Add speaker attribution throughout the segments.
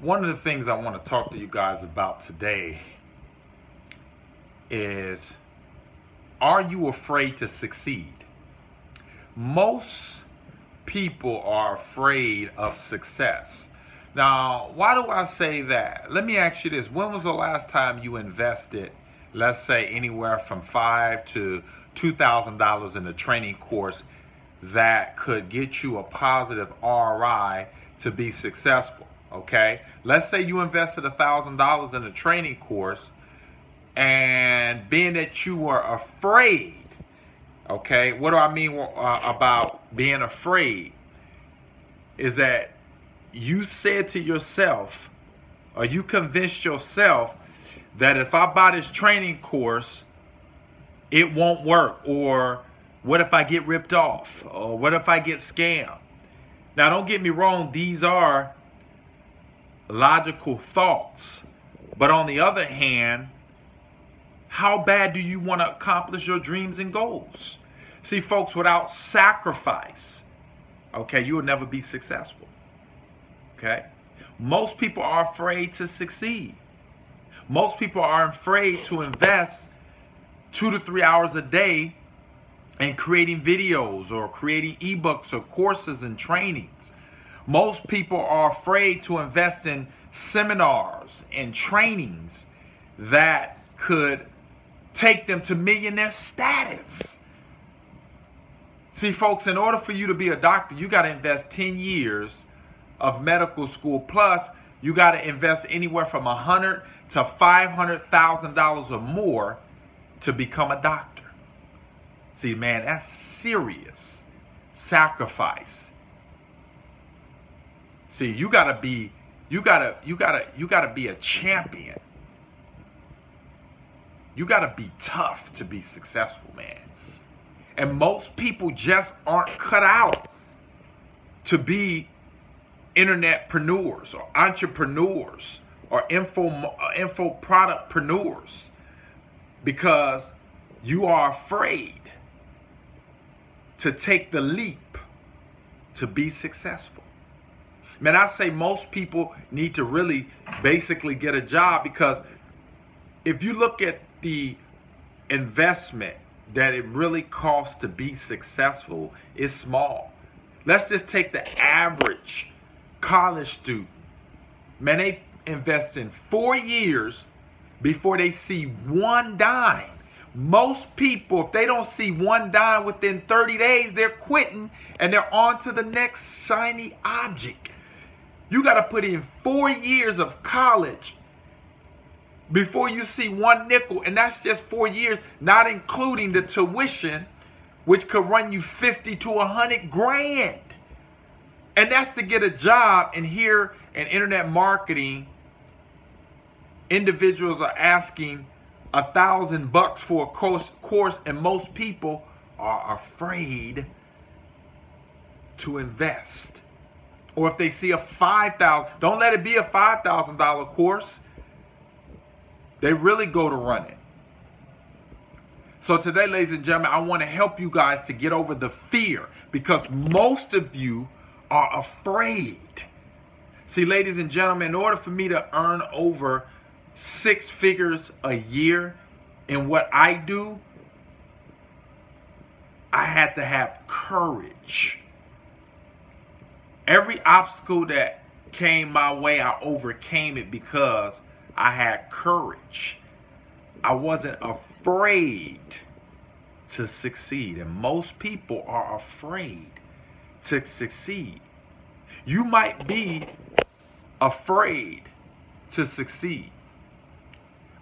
Speaker 1: One of the things I want to talk to you guys about today is, are you afraid to succeed? Most people are afraid of success. Now, why do I say that? Let me ask you this. When was the last time you invested, let's say, anywhere from $5,000 to $2,000 in a training course that could get you a positive ROI to be successful? Okay, let's say you invested $1,000 in a training course, and being that you were afraid, okay, what do I mean about being afraid? Is that you said to yourself, or you convinced yourself that if I buy this training course, it won't work, or what if I get ripped off, or what if I get scammed? Now, don't get me wrong, these are logical thoughts, but on the other hand, how bad do you want to accomplish your dreams and goals? See, folks, without sacrifice, okay, you will never be successful. Okay, most people are afraid to succeed. Most people are afraid to invest 2 to 3 hours a day in creating videos or creating ebooks or courses and trainings. Most people are afraid to invest in seminars and trainings that could take them to millionaire status. See, folks, in order for you to be a doctor, you got to invest 10 years of medical school. Plus, you got to invest anywhere from $100,000 to $500,000 or more to become a doctor. See, man, that's serious sacrifice. See, you gotta be a champion. You gotta be tough to be successful, man. And most people just aren't cut out to be internetpreneurs or entrepreneurs or infoproductpreneurs because you are afraid to take the leap to be successful. Man, I say most people need to really basically get a job, because if you look at the investment that it really costs to be successful, it's small. Let's just take the average college student. Man, they invest in 4 years before they see one dime. Most people, if they don't see one dime within 30 days, they're quitting and they're on to the next shiny object. You got to put in 4 years of college before you see one nickel. And that's just 4 years, not including the tuition, which could run you 50 to 100 grand. And that's to get a job. And here in internet marketing, individuals are asking $1,000 for a course, and most people are afraid to invest. Or if they see a $5,000, don't let it be a $5,000 course. They really go to run it. So today, ladies and gentlemen, I want to help you guys to get over the fear, because most of you are afraid. See, ladies and gentlemen, in order for me to earn over 6 figures a year in what I do, I had to have courage. Every obstacle that came my way, I overcame it because I had courage. I wasn't afraid to succeed. And most people are afraid to succeed. You might be afraid to succeed.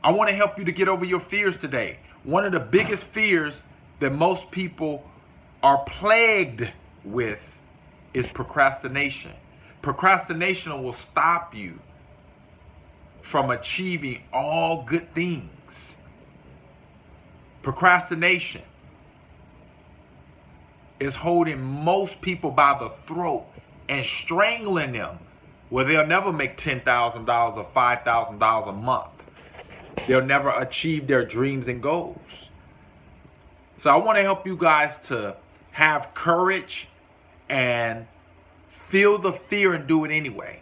Speaker 1: I want to help you to get over your fears today. One of the biggest fears that most people are plagued with is procrastination. Procrastination will stop you from achieving all good things. Procrastination is holding most people by the throat and strangling them, where they'll never make $10,000 or $5,000 a month. They'll never achieve their dreams and goals. So I want to help you guys to have courage and feel the fear and do it anyway.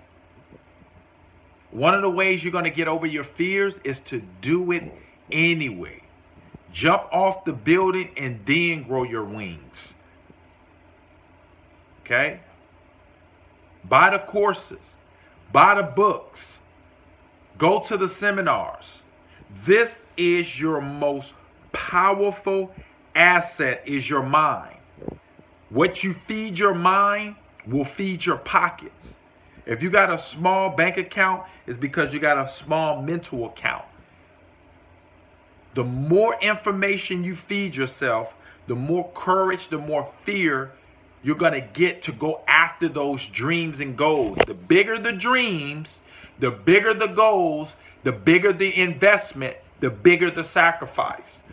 Speaker 1: One of the ways you're going to get over your fears is to do it anyway. Jump off the building and then grow your wings. Okay? Buy the courses. Buy the books. Go to the seminars. This is your most powerful asset, is your mind. What you feed your mind will feed your pockets. If you got a small bank account, it's because you got a small mental account. The more information you feed yourself, the more courage, the more fear you're going to get to go after those dreams and goals. The bigger the dreams, the bigger the goals, the bigger the investment, the bigger the sacrifice.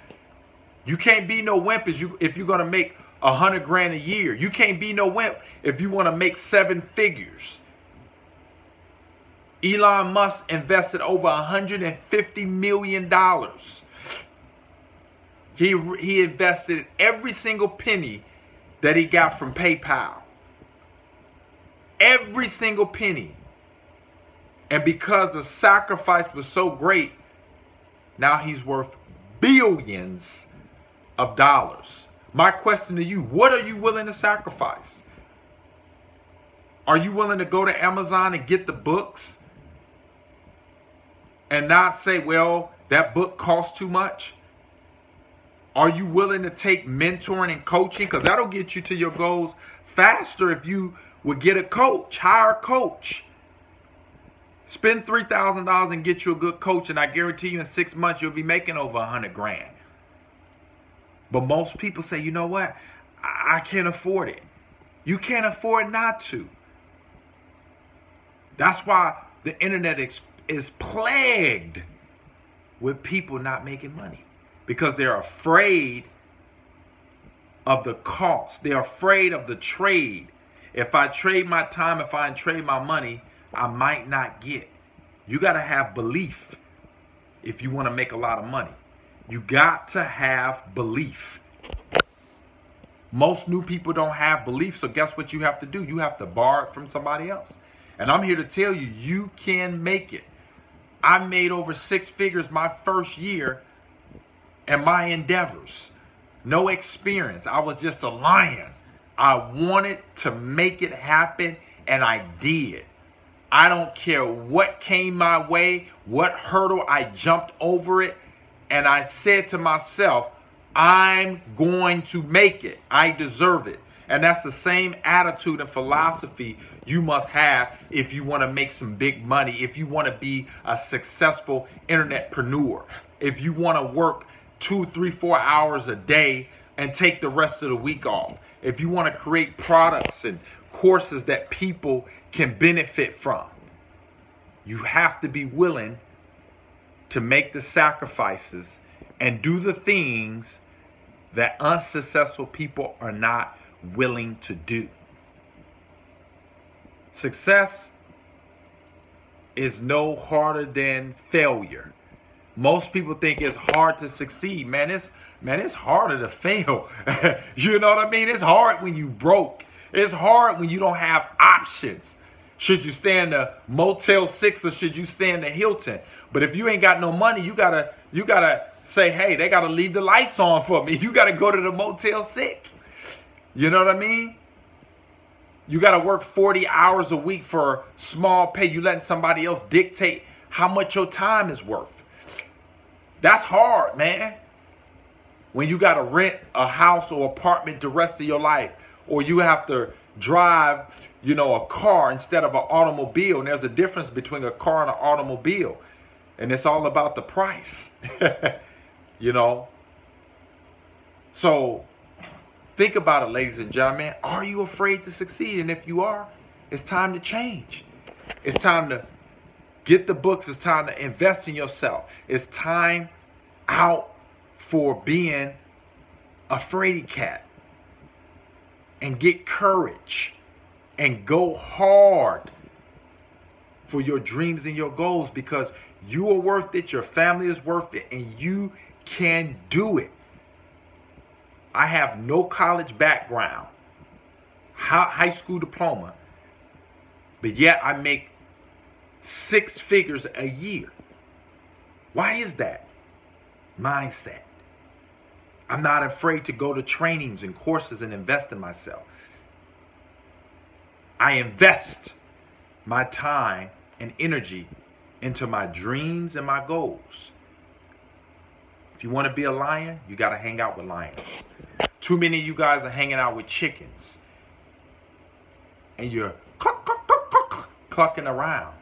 Speaker 1: You can't be no wimp if you're going to make 100 grand a year. You can't be no wimp if you want to make 7 figures. Elon Musk invested over $150 million. He invested every single penny that he got from PayPal. Every single penny. And because the sacrifice was so great, now he's worth billions of dollars. My question to you, what are you willing to sacrifice? Are you willing to go to Amazon and get the books and not say, well, that book costs too much? Are you willing to take mentoring and coaching? Because that'll get you to your goals faster if you would get a coach. Hire a coach. Spend $3,000 and get you a good coach, and I guarantee you in 6 months you'll be making over 100 grand. But most people say, you know what? I can't afford it. You can't afford not to. That's why the internet is plagued with people not making money. Because they're afraid of the cost. They're afraid of the trade. If I trade my time, if I trade my money, I might not get. You got to have belief if you want to make a lot of money. You got to have belief. Most new people don't have belief, so guess what you have to do? You have to borrow it from somebody else. And I'm here to tell you, you can make it. I made over 6 figures my first year and my endeavors. No experience. I was just a lion. I wanted to make it happen, and I did. I don't care what came my way, what hurdle, I jumped over it, and I said to myself, I'm going to make it. I deserve it. And that's the same attitude and philosophy you must have if you want to make some big money, if you want to be a successful internetpreneur, if you want to work 2, 3, 4 hours a day and take the rest of the week off. If you want to create products and courses that people can benefit from, you have to be willing to make the sacrifices and do the things that unsuccessful people are not willing to do. Success is no harder than failure. Most people think it's hard to succeed. Man, it's harder to fail. You know what I mean? It's hard when you broke. It's hard when you don't have options. Should you stay in the Motel 6 or should you stay in the Hilton? But if you ain't got no money, you gotta say, hey, they gotta leave the lights on for me. You gotta go to the Motel 6. You know what I mean? You gotta work 40 hours a week for small pay. You letting somebody else dictate how much your time is worth. That's hard, man. When you got to rent a house or apartment the rest of your life, or you have to drive, a car instead of an automobile. And there's a difference between a car and an automobile. And it's all about the price, So think about it, ladies and gentlemen. Are you afraid to succeed? And if you are, it's time to change. It's time to get the books. It's time to invest in yourself. It's time out for being a fraidy cat. And get courage. And go hard for your dreams and your goals, because you are worth it. Your family is worth it. And you can do it. I have no college background. High school diploma. But yet I make 6 figures a year. Why is that? Mindset. I'm not afraid to go to trainings and courses and invest in myself. I invest my time and energy into my dreams and my goals. If you want to be a lion, you got to hang out with lions. Too many of you guys are hanging out with chickens. And you're clucking around.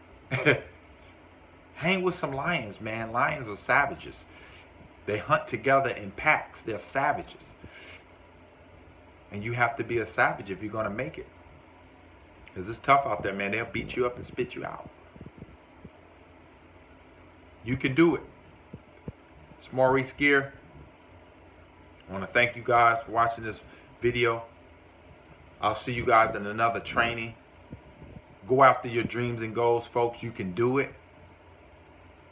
Speaker 1: Hang with some lions, man. Lions are savages. They hunt together in packs. They're savages. And you have to be a savage if you're going to make it. Because it's tough out there, man. They'll beat you up and spit you out. You can do it. It's Maurice Gear. I want to thank you guys for watching this video. I'll see you guys in another training. Go after your dreams and goals, folks. You can do it.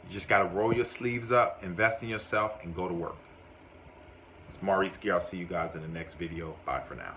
Speaker 1: You just got to roll your sleeves up, invest in yourself, and go to work. It's Maurice Gear. I'll see you guys in the next video. Bye for now.